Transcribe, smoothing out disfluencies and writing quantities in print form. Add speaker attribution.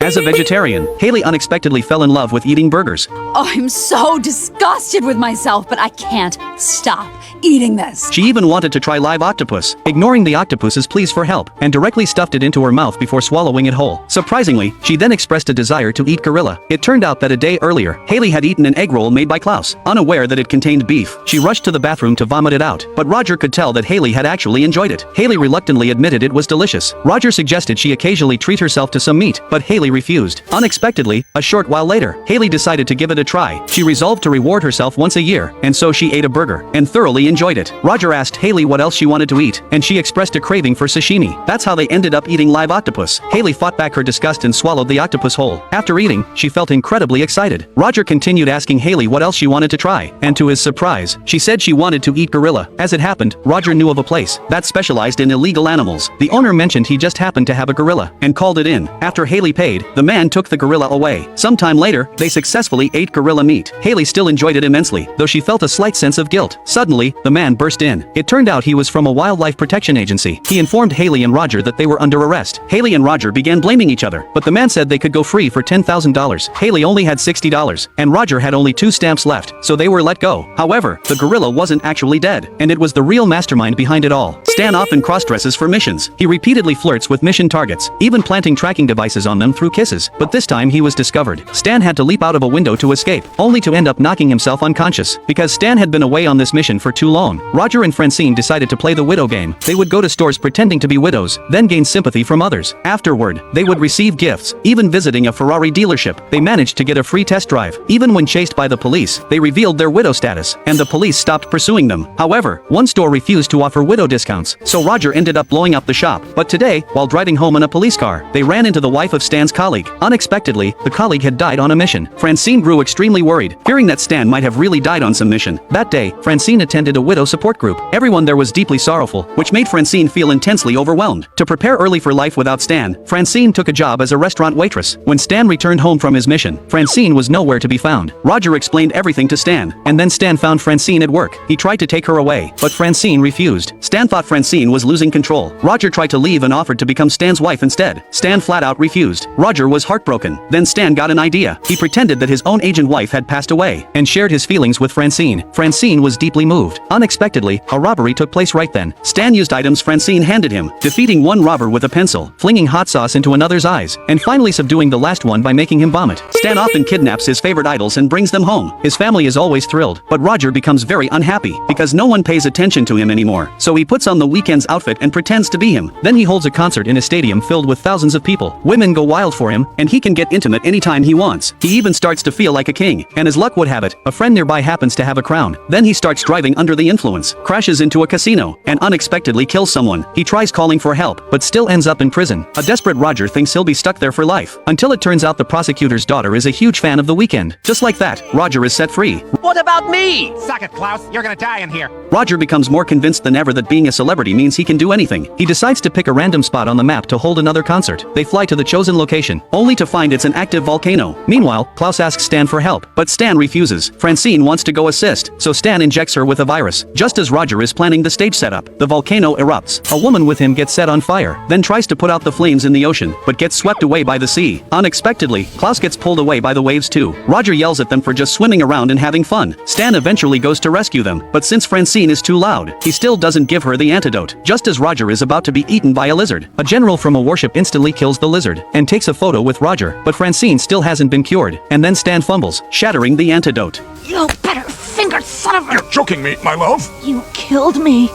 Speaker 1: As a vegetarian, Hayley unexpectedly fell in love with eating burgers.
Speaker 2: Oh, I'm so disgusted with myself, but I can't stop eating this.
Speaker 1: She even wanted to try live octopus, ignoring the octopus's pleas for help, and directly stuffed it into her mouth before swallowing it whole. Surprisingly, she then expressed a desire to eat gorilla. It turned out that a day earlier, Hayley had eaten an egg roll made by Klaus. Unaware that it contained beef, she rushed to the bathroom to vomit it out, but Roger could tell that Hayley had actually enjoyed it. Hayley reluctantly admitted it was delicious. Roger suggested she occasionally treat herself to some meat, but Hayley refused. Unexpectedly, a short while later, Hayley decided to give it a try. She resolved to reward herself once a year, and so she ate a burger, and thoroughly enjoyed it. Roger asked Hayley what else she wanted to eat, and she expressed a craving for sashimi. That's how they ended up eating live octopus. Hayley fought back her disgust and swallowed the octopus whole. After eating, she felt incredibly excited. Roger continued asking Hayley what else she wanted to try, and to his surprise, she said she wanted to eat gorilla. As it happened, Roger knew of a place that specialized in illegal animals. The owner mentioned he just happened to have a gorilla, and called it in. After Hayley paid, the man took the gorilla away. Sometime later, they successfully ate gorilla meat. Hayley still enjoyed it immensely, though she felt a slight sense of guilt. Suddenly, the man burst in. It turned out he was from a wildlife protection agency. He informed Hayley and Roger that they were under arrest. Hayley and Roger began blaming each other, but the man said they could go free for $10,000. Hayley only had $60, and Roger had only 2 stamps left, so they were let go. However, the gorilla wasn't actually dead, and it was the real mastermind behind it all. Stan often cross-dresses for missions. He repeatedly flirts with mission targets, even planting tracking devices on them through kisses, but this time he was discovered. Stan had to leap out of a window to escape, only to end up knocking himself unconscious. Because Stan had been away on this mission for too long, Roger and Francine decided to play the widow game. They would go to stores pretending to be widows, then gain sympathy from others. Afterward, they would receive gifts, even visiting a Ferrari dealership. They managed to get a free test drive. Even when chased by the police, they revealed their widow status, and the police stopped pursuing them. However, one store refused to offer widow discounts, so Roger ended up blowing up the shop. But today, while driving home in a police car, they ran into the wife of Stan's colleague. Unexpectedly, the colleague had died on a mission. Francine grew extremely worried, fearing that Stan might have really died on some mission. That day, Francine attended a widow support group. Everyone there was deeply sorrowful, which made Francine feel intensely overwhelmed. To prepare early for life without Stan, Francine took a job as a restaurant waitress. When Stan returned home from his mission, Francine was nowhere to be found. Roger explained everything to Stan, and then Stan found Francine at work. He tried to take her away, but Francine refused. Stan thought Francine was losing control. Roger tried to leave and offered to become Stan's wife instead. Stan flat out refused. Roger was heartbroken. Then Stan got an idea. He pretended that his own agent wife had passed away, and shared his feelings with Francine. Francine was deeply moved. Unexpectedly, a robbery took place right then. Stan used items Francine handed him, defeating one robber with a pencil, flinging hot sauce into another's eyes, and finally subduing the last one by making him vomit. Stan often kidnaps his favorite idols and brings them home. His family is always thrilled, but Roger becomes very unhappy, because no one pays attention to him anymore. So he puts on the weekend's outfit and pretends to be him. Then he holds a concert in a stadium filled with thousands of people. Women go wild for him, and he can get intimate anytime he wants. He even starts to feel like a king, and as luck would have it, a friend nearby happens to have a crown. Then he starts driving under the influence, crashes into a casino, and unexpectedly kills someone. He tries calling for help, but still ends up in prison. A desperate Roger thinks he'll be stuck there for life, until it turns out the prosecutor's daughter is a huge fan of The Weeknd. Just like that, Roger is set free.
Speaker 3: What about me? Suck it, Klaus. You're gonna die in here.
Speaker 1: Roger becomes more convinced than ever that being a celebrity means he can do anything. He decides to pick a random spot on the map to hold another concert. They fly to the chosen location, only to find it's an active volcano. Meanwhile, Klaus asks Stan for help, but Stan refuses. Francine wants to go assist, so Stan injects her with a virus. Just as Roger is planning the stage setup, the volcano erupts. A woman with him gets set on fire, then tries to put out the flames in the ocean, but gets swept away by the sea. Unexpectedly, Klaus gets pulled away by the waves too. Roger yells at them for just swimming around and having fun. Stan eventually goes to rescue them, but since Francine is too loud, he still doesn't give her the antidote. Just as Roger is about to be eaten by a lizard, a general from a warship instantly kills the lizard, and takes a photo with Roger, but Francine still hasn't been cured, and then Stan fumbles, shattering the antidote.
Speaker 2: You better finger son of a...
Speaker 4: You're joking me, my love.
Speaker 2: You killed me.